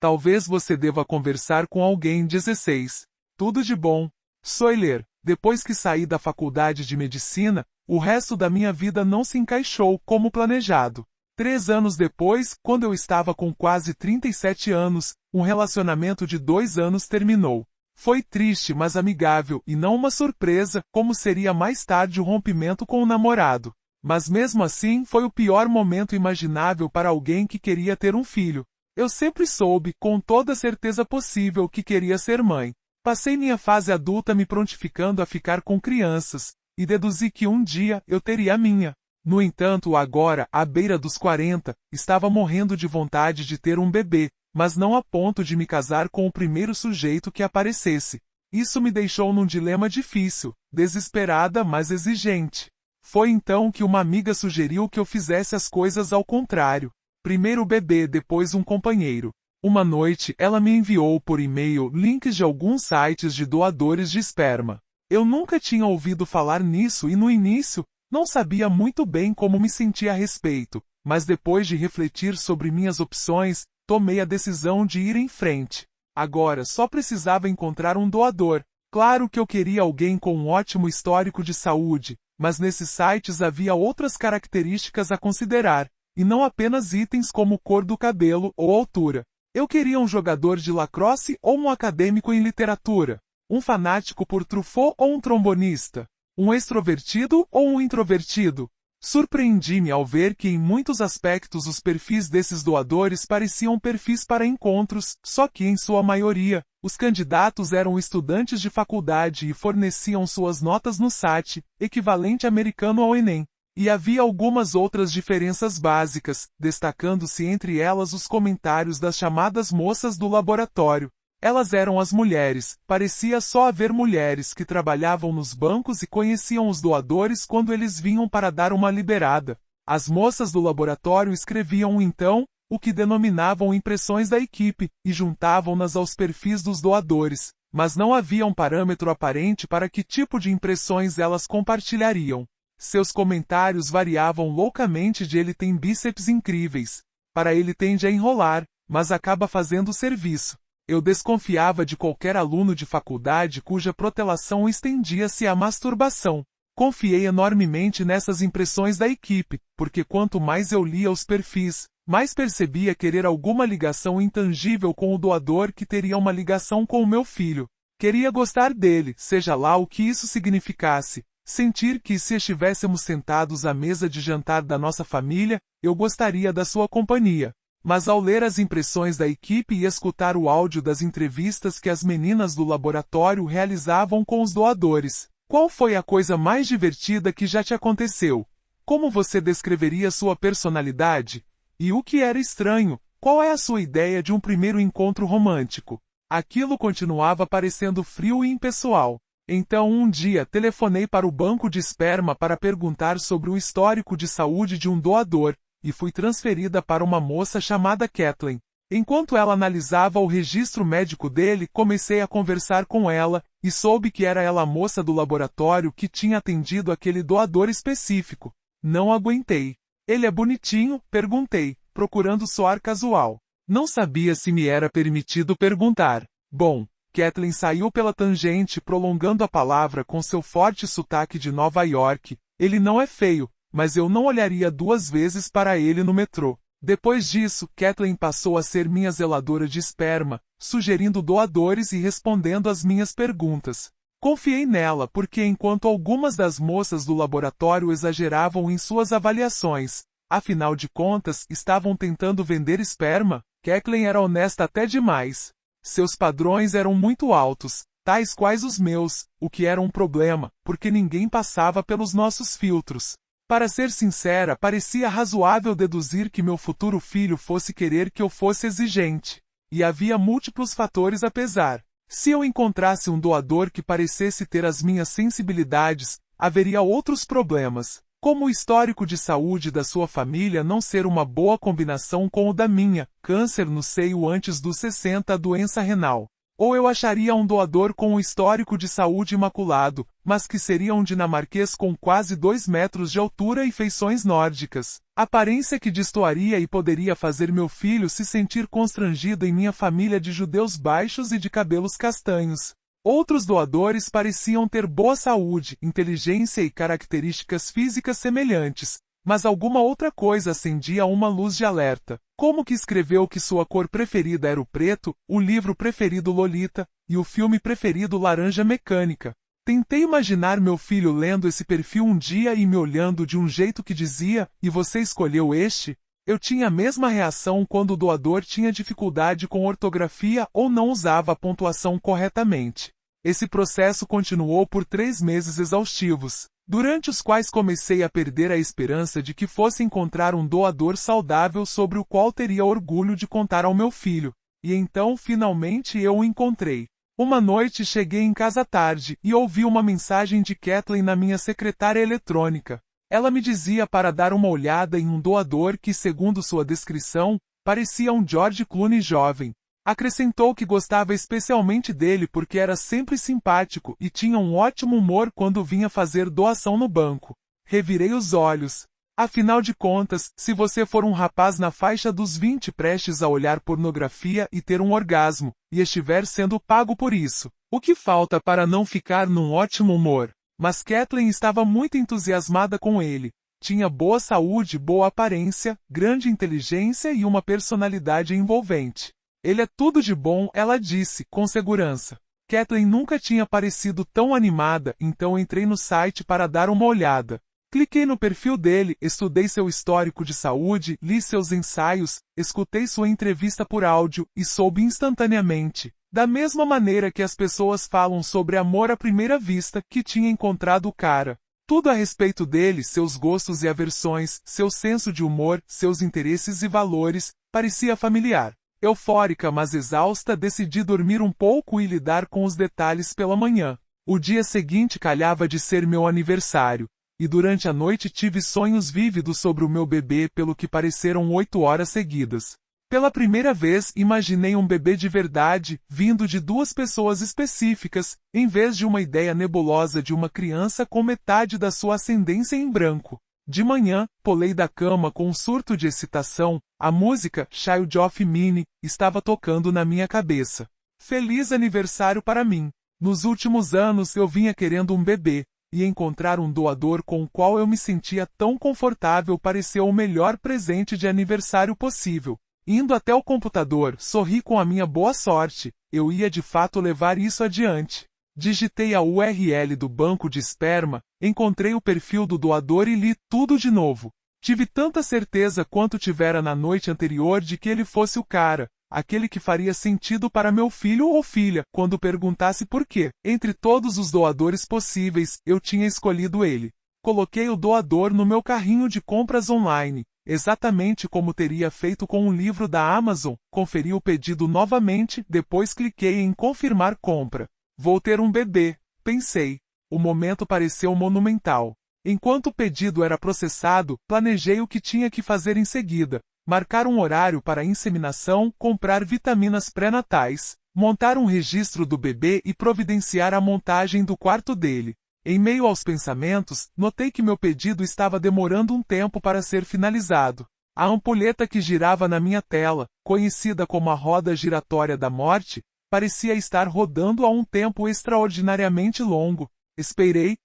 Talvez você deva conversar com alguém. 16. Tudo de bom. Soiler. Depois que saí da faculdade de medicina, o resto da minha vida não se encaixou como planejado. 3 anos depois, quando eu estava com quase 37 anos, um relacionamento de 2 anos terminou. Foi triste, mas amigável, e não uma surpresa, como seria mais tarde o rompimento com o namorado. Mas mesmo assim, foi o pior momento imaginável para alguém que queria ter um filho. Eu sempre soube, com toda certeza possível, que queria ser mãe. Passei minha fase adulta me prontificando a ficar com crianças, e deduzi que um dia eu teria a minha. No entanto, agora, à beira dos 40, estava morrendo de vontade de ter um bebê, mas não a ponto de me casar com o primeiro sujeito que aparecesse. Isso me deixou num dilema difícil, desesperada, mas exigente. Foi então que uma amiga sugeriu que eu fizesse as coisas ao contrário. Primeiro o bebê, depois um companheiro. Uma noite, ela me enviou por e-mail links de alguns sites de doadores de esperma. Eu nunca tinha ouvido falar nisso e no início, não sabia muito bem como me sentia a respeito, mas depois de refletir sobre minhas opções, tomei a decisão de ir em frente. Agora, só precisava encontrar um doador. Claro que eu queria alguém com um ótimo histórico de saúde, mas nesses sites havia outras características a considerar, e não apenas itens como cor do cabelo ou altura. Eu queria um jogador de lacrosse ou um acadêmico em literatura, um fanático por Truffaut ou um trombonista, um extrovertido ou um introvertido. Surpreendi-me ao ver que em muitos aspectos os perfis desses doadores pareciam perfis para encontros, só que em sua maioria, os candidatos eram estudantes de faculdade e forneciam suas notas no SAT, equivalente americano ao Enem. E havia algumas outras diferenças básicas, destacando-se entre elas os comentários das chamadas moças do laboratório. Elas eram as mulheres, parecia só haver mulheres que trabalhavam nos bancos e conheciam os doadores quando eles vinham para dar uma liberada. As moças do laboratório escreviam então, o que denominavam impressões da equipe, e juntavam-nas aos perfis dos doadores, mas não havia um parâmetro aparente para que tipo de impressões elas compartilhariam. Seus comentários variavam loucamente de ele tem bíceps incríveis, para ele tende a enrolar, mas acaba fazendo o serviço. Eu desconfiava de qualquer aluno de faculdade cuja protelação estendia-se à masturbação. Confiei enormemente nessas impressões da equipe, porque quanto mais eu lia os perfis, mais percebia querer alguma ligação intangível com o doador que teria uma ligação com o meu filho. Queria gostar dele, seja lá o que isso significasse. Sentir que, se estivéssemos sentados à mesa de jantar da nossa família, eu gostaria da sua companhia. Mas ao ler as impressões da equipe e escutar o áudio das entrevistas que as meninas do laboratório realizavam com os doadores, qual foi a coisa mais divertida que já te aconteceu? Como você descreveria sua personalidade? E o que era estranho? Qual é a sua ideia de um primeiro encontro romântico? Aquilo continuava parecendo frio e impessoal. Então um dia telefonei para o banco de esperma para perguntar sobre o histórico de saúde de um doador, e fui transferida para uma moça chamada Kathleen. Enquanto ela analisava o registro médico dele, comecei a conversar com ela, e soube que era ela a moça do laboratório que tinha atendido aquele doador específico. Não aguentei. Ele é bonitinho? Perguntei, procurando soar casual. Não sabia se me era permitido perguntar. Bom, Kathleen saiu pela tangente prolongando a palavra com seu forte sotaque de Nova York. Ele não é feio, mas eu não olharia 2 vezes para ele no metrô. Depois disso, Kathleen passou a ser minha zeladora de esperma, sugerindo doadores e respondendo às minhas perguntas. Confiei nela porque enquanto algumas das moças do laboratório exageravam em suas avaliações, afinal de contas, estavam tentando vender esperma, Kathleen era honesta até demais. Seus padrões eram muito altos, tais quais os meus, o que era um problema, porque ninguém passava pelos nossos filtros. Para ser sincera, parecia razoável deduzir que meu futuro filho fosse querer que eu fosse exigente. E havia múltiplos fatores a pesar. Se eu encontrasse um doador que parecesse ter as minhas sensibilidades, haveria outros problemas, como o histórico de saúde da sua família não ser uma boa combinação com o da minha, câncer no seio antes dos 60, doença renal. Ou eu acharia um doador com um histórico de saúde imaculado, mas que seria um dinamarquês com quase 2 metros de altura e feições nórdicas. Aparência que destoaria e poderia fazer meu filho se sentir constrangido em minha família de judeus baixos e de cabelos castanhos. Outros doadores pareciam ter boa saúde, inteligência e características físicas semelhantes, mas alguma outra coisa acendia uma luz de alerta. Como que escreveu que sua cor preferida era o preto, o livro preferido Lolita, e o filme preferido Laranja Mecânica? Tentei imaginar meu filho lendo esse perfil um dia e me olhando de um jeito que dizia, e você escolheu este? Eu tinha a mesma reação quando o doador tinha dificuldade com ortografia ou não usava a pontuação corretamente. Esse processo continuou por 3 meses exaustivos, durante os quais comecei a perder a esperança de que fosse encontrar um doador saudável sobre o qual teria orgulho de contar ao meu filho. E então, finalmente, eu o encontrei. Uma noite cheguei em casa tarde e ouvi uma mensagem de Kathleen na minha secretária eletrônica. Ela me dizia para dar uma olhada em um doador que, segundo sua descrição, parecia um George Clooney jovem. Acrescentou que gostava especialmente dele porque era sempre simpático e tinha um ótimo humor quando vinha fazer doação no banco. Revirei os olhos. Afinal de contas, se você for um rapaz na faixa dos 20 prestes a olhar pornografia e ter um orgasmo, e estiver sendo pago por isso, o que falta para não ficar num ótimo humor? Mas Kathleen estava muito entusiasmada com ele. Tinha boa saúde, boa aparência, grande inteligência e uma personalidade envolvente. Ele é tudo de bom, ela disse, com segurança. Kathleen nunca tinha parecido tão animada, então entrei no site para dar uma olhada. Cliquei no perfil dele, estudei seu histórico de saúde, li seus ensaios, escutei sua entrevista por áudio e soube instantaneamente, da mesma maneira que as pessoas falam sobre amor à primeira vista, que tinha encontrado o cara. Tudo a respeito dele, seus gostos e aversões, seu senso de humor, seus interesses e valores, parecia familiar. Eufórica, mas exausta, decidi dormir um pouco e lidar com os detalhes pela manhã. O dia seguinte calhava de ser meu aniversário. E durante a noite tive sonhos vívidos sobre o meu bebê pelo que pareceram 8 horas seguidas. Pela primeira vez imaginei um bebê de verdade, vindo de 2 pessoas específicas, em vez de uma ideia nebulosa de uma criança com metade da sua ascendência em branco. De manhã, pulei da cama com um surto de excitação, a música, Child of Mine, estava tocando na minha cabeça. Feliz aniversário para mim! Nos últimos anos eu vinha querendo um bebê. E encontrar um doador com o qual eu me sentia tão confortável pareceu o melhor presente de aniversário possível. Indo até o computador, sorri com a minha boa sorte, eu ia de fato levar isso adiante. Digitei a URL do banco de esperma, encontrei o perfil do doador e li tudo de novo. Tive tanta certeza quanto tivera na noite anterior de que ele fosse o cara. Aquele que faria sentido para meu filho ou filha, quando perguntasse por quê. Entre todos os doadores possíveis, eu tinha escolhido ele. Coloquei o doador no meu carrinho de compras online, exatamente como teria feito com um livro da Amazon. Conferi o pedido novamente, depois cliquei em confirmar compra. Vou ter um bebê, pensei. O momento pareceu monumental. Enquanto o pedido era processado, planejei o que tinha que fazer em seguida. Marcar um horário para a inseminação, comprar vitaminas pré-natais, montar um registro do bebê e providenciar a montagem do quarto dele. Em meio aos pensamentos, notei que meu pedido estava demorando um tempo para ser finalizado. A ampulheta que girava na minha tela, conhecida como a roda giratória da morte, parecia estar rodando há um tempo extraordinariamente longo. Esperei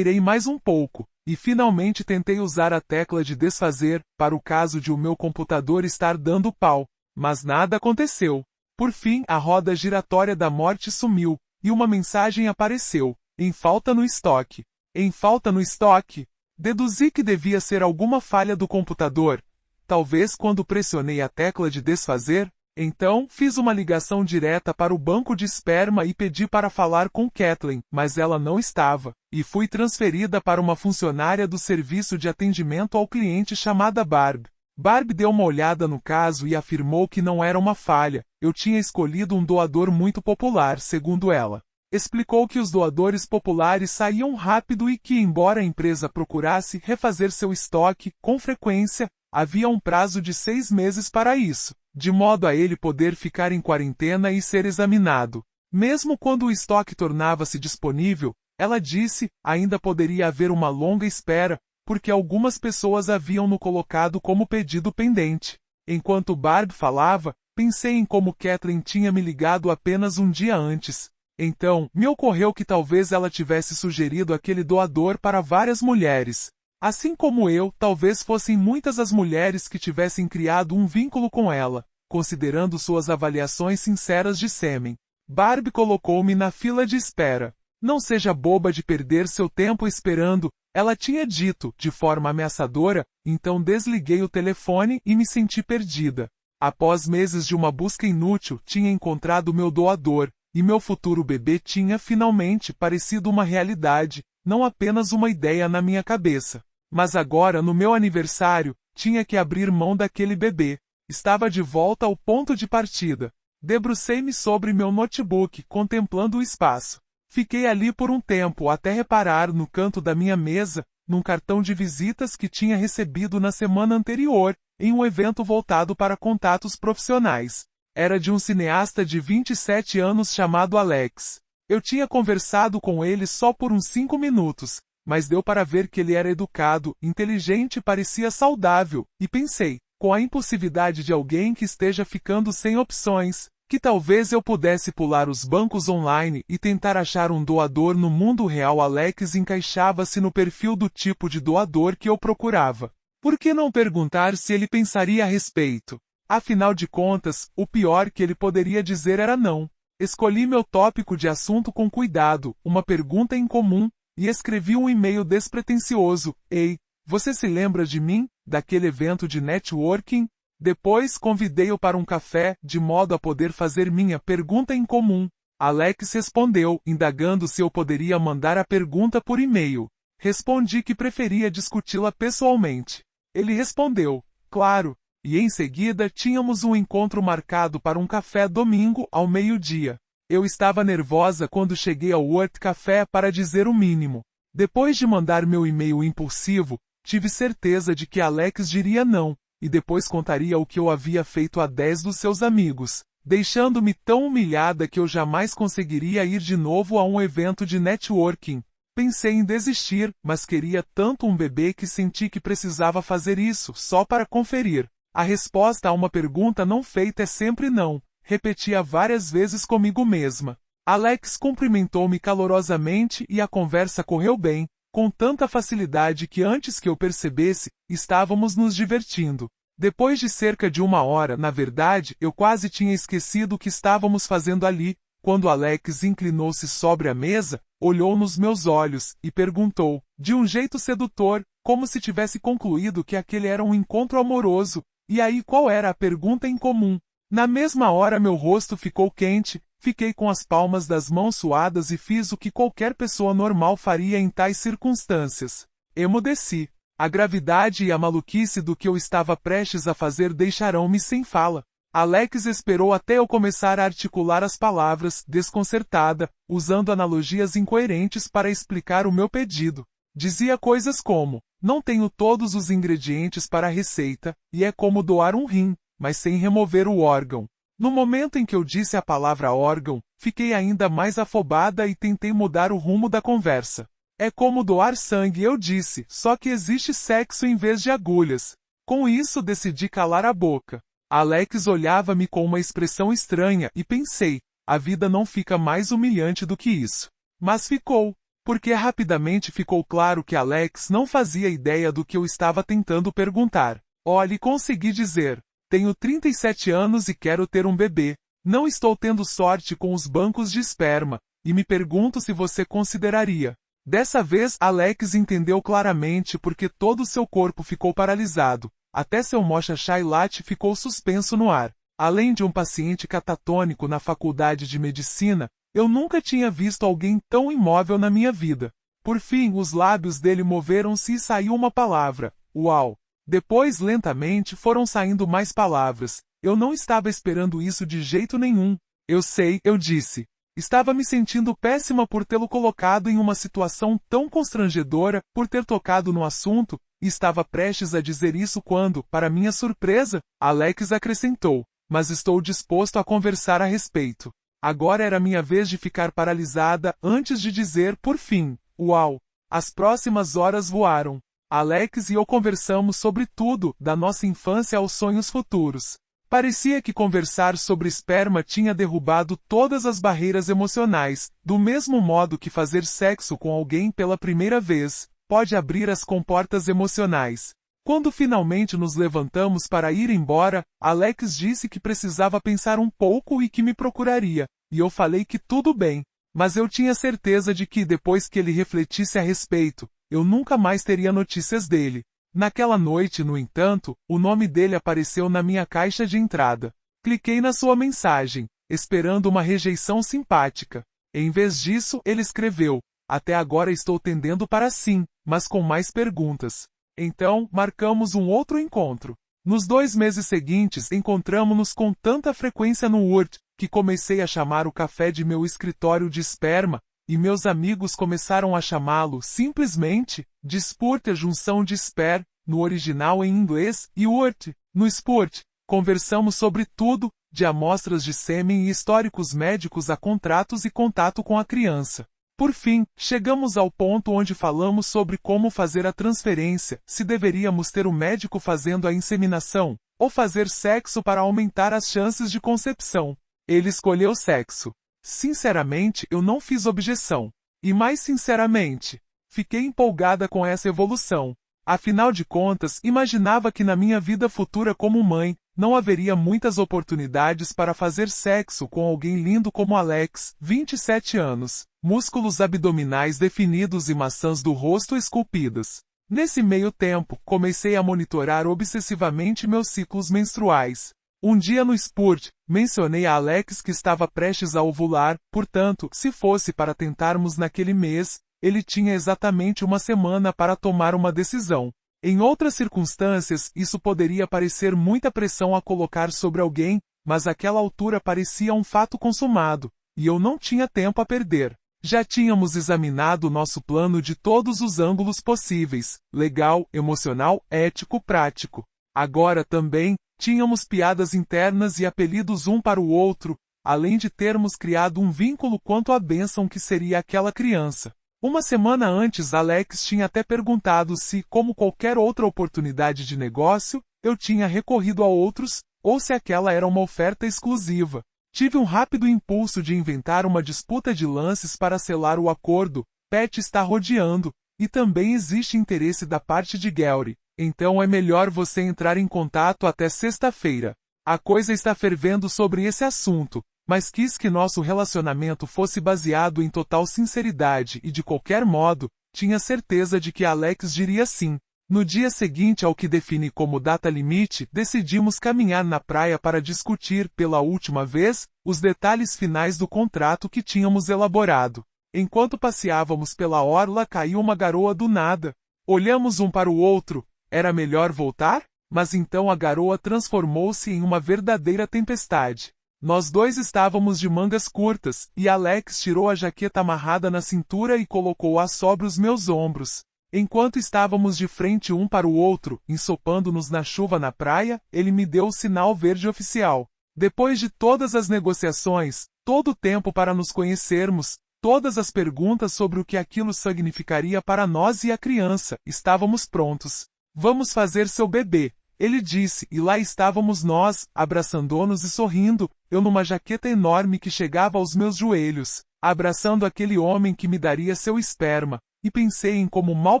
mais um pouco. E finalmente tentei usar a tecla de desfazer, para o caso de o meu computador estar dando pau. Mas nada aconteceu. Por fim, a roda giratória da morte sumiu, e uma mensagem apareceu. Em falta no estoque. Em falta no estoque? Deduzi que devia ser alguma falha do computador. Talvez quando pressionei a tecla de desfazer. Então, fiz uma ligação direta para o banco de esperma e pedi para falar com Kathleen, mas ela não estava, e fui transferida para uma funcionária do serviço de atendimento ao cliente chamada Barb. Barb deu uma olhada no caso e afirmou que não era uma falha, eu tinha escolhido um doador muito popular, segundo ela. Explicou que os doadores populares saíam rápido e que, embora a empresa procurasse refazer seu estoque com frequência, havia um prazo de 6 meses para isso, de modo a ele poder ficar em quarentena e ser examinado. Mesmo quando o estoque tornava-se disponível, ela disse, ainda poderia haver uma longa espera, porque algumas pessoas haviam no colocado como pedido pendente. Enquanto Barb falava, pensei em como Kathleen tinha me ligado apenas um dia antes. Então, me ocorreu que talvez ela tivesse sugerido aquele doador para várias mulheres. Assim como eu, talvez fossem muitas as mulheres que tivessem criado um vínculo com ela, considerando suas avaliações sinceras de sêmen. Barb colocou-me na fila de espera. Não seja boba de perder seu tempo esperando, ela tinha dito, de forma ameaçadora, então desliguei o telefone e me senti perdida. Após meses de uma busca inútil, tinha encontrado meu doador, e meu futuro bebê tinha finalmente parecido uma realidade, não apenas uma ideia na minha cabeça. Mas agora, no meu aniversário, tinha que abrir mão daquele bebê. Estava de volta ao ponto de partida. Debrucei-me sobre meu notebook, contemplando o espaço. Fiquei ali por um tempo até reparar no canto da minha mesa, num cartão de visitas que tinha recebido na semana anterior, em um evento voltado para contatos profissionais. Era de um cineasta de 27 anos chamado Alex. Eu tinha conversado com ele só por uns 5 minutos, mas deu para ver que ele era educado, inteligente e parecia saudável, e pensei, com a impulsividade de alguém que esteja ficando sem opções, que talvez eu pudesse pular os bancos online e tentar achar um doador no mundo real. Alex encaixava-se no perfil do tipo de doador que eu procurava. Por que não perguntar se ele pensaria a respeito? Afinal de contas, o pior que ele poderia dizer era não. Escolhi meu tópico de assunto com cuidado, uma pergunta em comum, e escrevi um e-mail despretensioso. Ei, você se lembra de mim, daquele evento de networking? Depois convidei-o para um café, de modo a poder fazer minha pergunta em comum. Alex respondeu, indagando se eu poderia mandar a pergunta por e-mail. Respondi que preferia discuti-la pessoalmente. Ele respondeu, claro, e em seguida tínhamos um encontro marcado para um café domingo ao meio-dia. Eu estava nervosa quando cheguei ao Word Café, para dizer o mínimo. Depois de mandar meu e-mail impulsivo, tive certeza de que Alex diria não, e depois contaria o que eu havia feito a 10 dos seus amigos, deixando-me tão humilhada que eu jamais conseguiria ir de novo a um evento de networking. Pensei em desistir, mas queria tanto um bebê que senti que precisava fazer isso, só para conferir. A resposta a uma pergunta não feita é sempre não, repetia várias vezes comigo mesma. Alex cumprimentou-me calorosamente e a conversa correu bem, com tanta facilidade que antes que eu percebesse, estávamos nos divertindo. Depois de cerca de 1 hora, na verdade, eu quase tinha esquecido o que estávamos fazendo ali, quando Alex inclinou-se sobre a mesa, olhou nos meus olhos, e perguntou, de um jeito sedutor, como se tivesse concluído que aquele era um encontro amoroso, e aí qual era a pergunta em comum? Na mesma hora meu rosto ficou quente, fiquei com as palmas das mãos suadas e fiz o que qualquer pessoa normal faria em tais circunstâncias. Emudeci. A gravidade e a maluquice do que eu estava prestes a fazer deixarão-me sem fala. Alex esperou até eu começar a articular as palavras, desconcertada, usando analogias incoerentes para explicar o meu pedido. Dizia coisas como, não tenho todos os ingredientes para a receita, e é como doar um rim, mas sem remover o órgão. No momento em que eu disse a palavra órgão, fiquei ainda mais afobada e tentei mudar o rumo da conversa. É como doar sangue, eu disse, só que existe sexo em vez de agulhas. Com isso decidi calar a boca. Alex olhava-me com uma expressão estranha e pensei, a vida não fica mais humilhante do que isso. Mas ficou, porque rapidamente ficou claro que Alex não fazia ideia do que eu estava tentando perguntar. Olhe, consegui dizer. Tenho 37 anos e quero ter um bebê. Não estou tendo sorte com os bancos de esperma, e me pergunto se você consideraria. Dessa vez, Alex entendeu claramente porque todo seu corpo ficou paralisado. Até seu mocha chai latte ficou suspenso no ar. Além de um paciente catatônico na faculdade de medicina, eu nunca tinha visto alguém tão imóvel na minha vida. Por fim, os lábios dele moveram-se e saiu uma palavra. Uau! Depois, lentamente, foram saindo mais palavras. Eu não estava esperando isso de jeito nenhum. Eu sei, eu disse. Estava me sentindo péssima por tê-lo colocado em uma situação tão constrangedora, por ter tocado no assunto, e estava prestes a dizer isso quando, para minha surpresa, Alex acrescentou, mas estou disposto a conversar a respeito. Agora era minha vez de ficar paralisada, antes de dizer, por fim, uau! As próximas horas voaram. Alex e eu conversamos sobre tudo, da nossa infância aos sonhos futuros. Parecia que conversar sobre esperma tinha derrubado todas as barreiras emocionais, do mesmo modo que fazer sexo com alguém pela primeira vez pode abrir as comportas emocionais. Quando finalmente nos levantamos para ir embora, Alex disse que precisava pensar um pouco e que me procuraria, e eu falei que tudo bem, mas eu tinha certeza de que depois que ele refletisse a respeito, eu nunca mais teria notícias dele. Naquela noite, no entanto, o nome dele apareceu na minha caixa de entrada. Cliquei na sua mensagem, esperando uma rejeição simpática. Em vez disso, ele escreveu: até agora estou tendendo para sim, mas com mais perguntas. Então, marcamos um outro encontro. Nos 2 meses seguintes, encontramo-nos com tanta frequência no Word, que comecei a chamar o café de meu escritório de esperma, e meus amigos começaram a chamá-lo, simplesmente, de Spurt, a junção de Sper, no original em inglês, e Wort, no Spurt. Conversamos sobre tudo, de amostras de sêmen e históricos médicos a contratos e contato com a criança. Por fim, chegamos ao ponto onde falamos sobre como fazer a transferência, se deveríamos ter o médico fazendo a inseminação, ou fazer sexo para aumentar as chances de concepção. Ele escolheu sexo. Sinceramente, eu não fiz objeção. E mais sinceramente, fiquei empolgada com essa evolução. Afinal de contas, imaginava que na minha vida futura como mãe, não haveria muitas oportunidades para fazer sexo com alguém lindo como Alex, 27 anos, músculos abdominais definidos e maçãs do rosto esculpidas. Nesse meio tempo, comecei a monitorar obsessivamente meus ciclos menstruais. Um dia no Spurt, mencionei a Alex que estava prestes a ovular, portanto, se fosse para tentarmos naquele mês, ele tinha exatamente uma semana para tomar uma decisão. Em outras circunstâncias, isso poderia parecer muita pressão a colocar sobre alguém, mas àquela altura parecia um fato consumado, e eu não tinha tempo a perder. Já tínhamos examinado nosso plano de todos os ângulos possíveis, legal, emocional, ético, prático. Agora também, tínhamos piadas internas e apelidos um para o outro, além de termos criado um vínculo quanto à bênção que seria aquela criança. Uma semana antes, Alex tinha até perguntado se, como qualquer outra oportunidade de negócio, eu tinha recorrido a outros, ou se aquela era uma oferta exclusiva. Tive um rápido impulso de inventar uma disputa de lances para selar o acordo. Pat está rodeando, e também existe interesse da parte de Gary. Então é melhor você entrar em contato até sexta-feira. A coisa está fervendo sobre esse assunto, mas quis que nosso relacionamento fosse baseado em total sinceridade e de qualquer modo, tinha certeza de que Alex diria sim. No dia seguinte ao que define como data limite, decidimos caminhar na praia para discutir, pela última vez, os detalhes finais do contrato que tínhamos elaborado. Enquanto passeávamos pela orla, caiu uma garoa do nada. Olhamos um para o outro. Era melhor voltar? Mas então a garoa transformou-se em uma verdadeira tempestade. Nós dois estávamos de mangas curtas, e Alex tirou a jaqueta amarrada na cintura e colocou-a sobre os meus ombros. Enquanto estávamos de frente um para o outro, ensopando-nos na chuva na praia, ele me deu o sinal verde oficial. Depois de todas as negociações, todo o tempo para nos conhecermos, todas as perguntas sobre o que aquilo significaria para nós e a criança, estávamos prontos. Vamos fazer seu bebê, ele disse, e lá estávamos nós, abraçando-nos e sorrindo, eu numa jaqueta enorme que chegava aos meus joelhos, abraçando aquele homem que me daria seu esperma, e pensei em como mal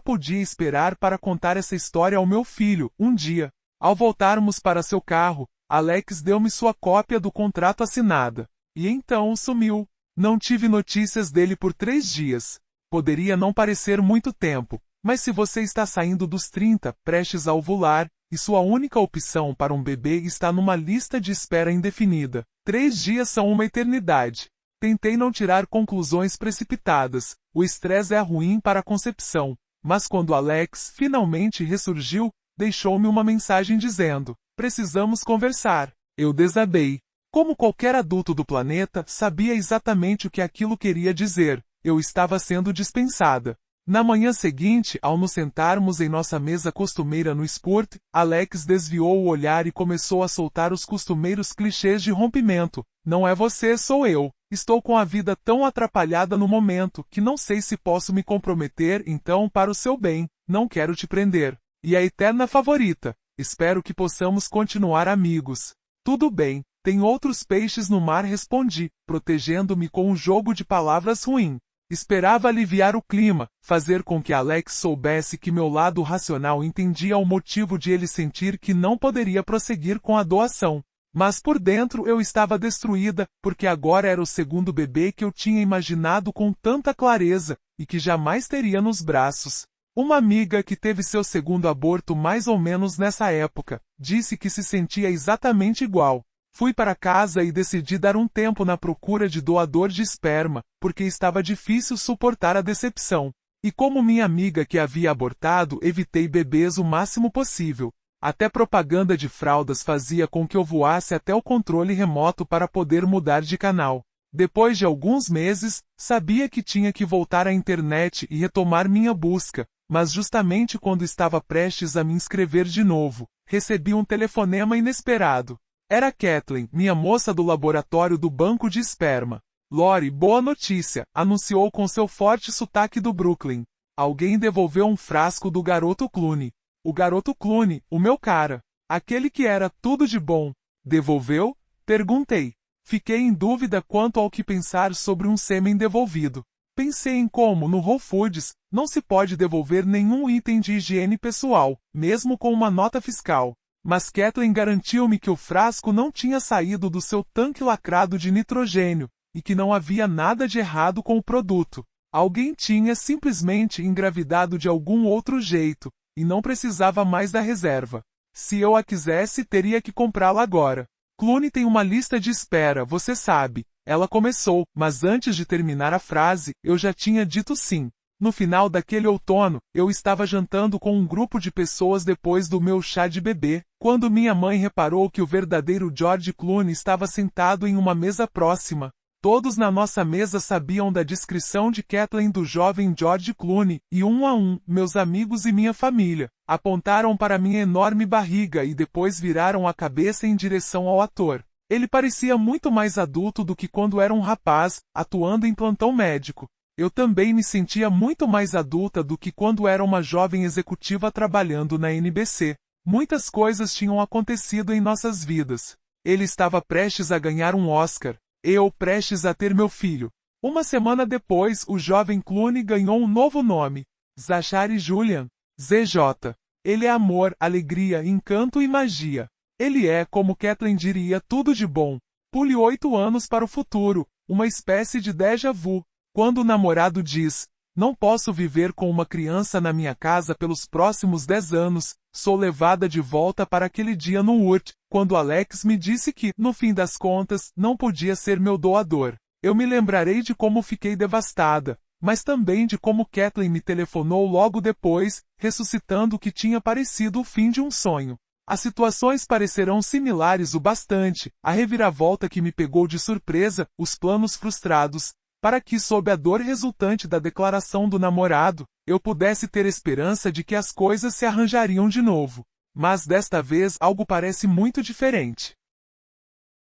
podia esperar para contar essa história ao meu filho, um dia. Ao voltarmos para seu carro, Alex deu-me sua cópia do contrato assinada. E então sumiu. Não tive notícias dele por 3 dias. Poderia não parecer muito tempo. Mas se você está saindo dos 30, prestes a ovular, e sua única opção para um bebê está numa lista de espera indefinida, 3 dias são uma eternidade. Tentei não tirar conclusões precipitadas, o estresse é ruim para a concepção, mas quando Alex finalmente ressurgiu, deixou-me uma mensagem dizendo: precisamos conversar. Eu desabei. Como qualquer adulto do planeta, sabia exatamente o que aquilo queria dizer. Eu estava sendo dispensada. Na manhã seguinte, ao nos sentarmos em nossa mesa costumeira no Spurt, Alex desviou o olhar e começou a soltar os costumeiros clichês de rompimento. Não é você, sou eu. Estou com a vida tão atrapalhada no momento, que não sei se posso me comprometer, então, para o seu bem. não quero te prender. E a eterna favorita, espero que possamos continuar amigos. Tudo bem, tem outros peixes no mar, respondi, protegendo-me com um jogo de palavras ruim. Esperava aliviar o clima, fazer com que Alex soubesse que meu lado racional entendia o motivo de ele sentir que não poderia prosseguir com a doação. Mas por dentro eu estava destruída, porque agora era o segundo bebê que eu tinha imaginado com tanta clareza, e que jamais teria nos braços. Uma amiga que teve seu segundo aborto mais ou menos nessa época, disse que se sentia exatamente igual. Fui para casa e decidi dar um tempo na procura de doador de esperma, porque estava difícil suportar a decepção. E como minha amiga que havia abortado, evitei bebês o máximo possível. Até propaganda de fraldas fazia com que eu voasse até o controle remoto para poder mudar de canal. Depois de alguns meses, sabia que tinha que voltar à internet e retomar minha busca, mas justamente quando estava prestes a me inscrever de novo, recebi um telefonema inesperado. Era Kathleen, minha moça do laboratório do banco de esperma. Lori, boa notícia, anunciou com seu forte sotaque do Brooklyn. Alguém devolveu um frasco do garoto Clooney. O garoto Clooney, o meu cara. Aquele que era tudo de bom. Devolveu? Perguntei. Fiquei em dúvida quanto ao que pensar sobre um sêmen devolvido. Pensei em como, no Whole Foods, não se pode devolver nenhum item de higiene pessoal, mesmo com uma nota fiscal. Mas Kathleen garantiu-me que o frasco não tinha saído do seu tanque lacrado de nitrogênio, e que não havia nada de errado com o produto. Alguém tinha simplesmente engravidado de algum outro jeito, e não precisava mais da reserva. Se eu a quisesse, teria que comprá-la agora. Clooney tem uma lista de espera, você sabe. Ela começou, mas antes de terminar a frase, eu já tinha dito sim. No final daquele outono, eu estava jantando com um grupo de pessoas depois do meu chá de bebê, quando minha mãe reparou que o verdadeiro George Clooney estava sentado em uma mesa próxima. Todos na nossa mesa sabiam da descrição de Kathleen do jovem George Clooney, e um a um, meus amigos e minha família, apontaram para minha enorme barriga e depois viraram a cabeça em direção ao ator. Ele parecia muito mais adulto do que quando era um rapaz, atuando em plantão médico. Eu também me sentia muito mais adulta do que quando era uma jovem executiva trabalhando na NBC. Muitas coisas tinham acontecido em nossas vidas. Ele estava prestes a ganhar um Oscar. Eu prestes a ter meu filho. Uma semana depois, o jovem Clooney ganhou um novo nome. Zachary Julian. ZJ. Ele é amor, alegria, encanto e magia. Ele é, como Kathleen diria, tudo de bom. Pule 8 anos para o futuro, uma espécie de déjà vu. Quando o namorado diz, não posso viver com uma criança na minha casa pelos próximos 10 anos, sou levada de volta para aquele dia no URT, quando Alex me disse que, no fim das contas, não podia ser meu doador. Eu me lembrarei de como fiquei devastada, mas também de como Kathleen me telefonou logo depois, ressuscitando o que tinha parecido o fim de um sonho. As situações parecerão similares o bastante, a reviravolta que me pegou de surpresa, os planos frustrados, para que, sob a dor resultante da declaração do namorado, eu pudesse ter esperança de que as coisas se arranjariam de novo. Mas desta vez algo parece muito diferente.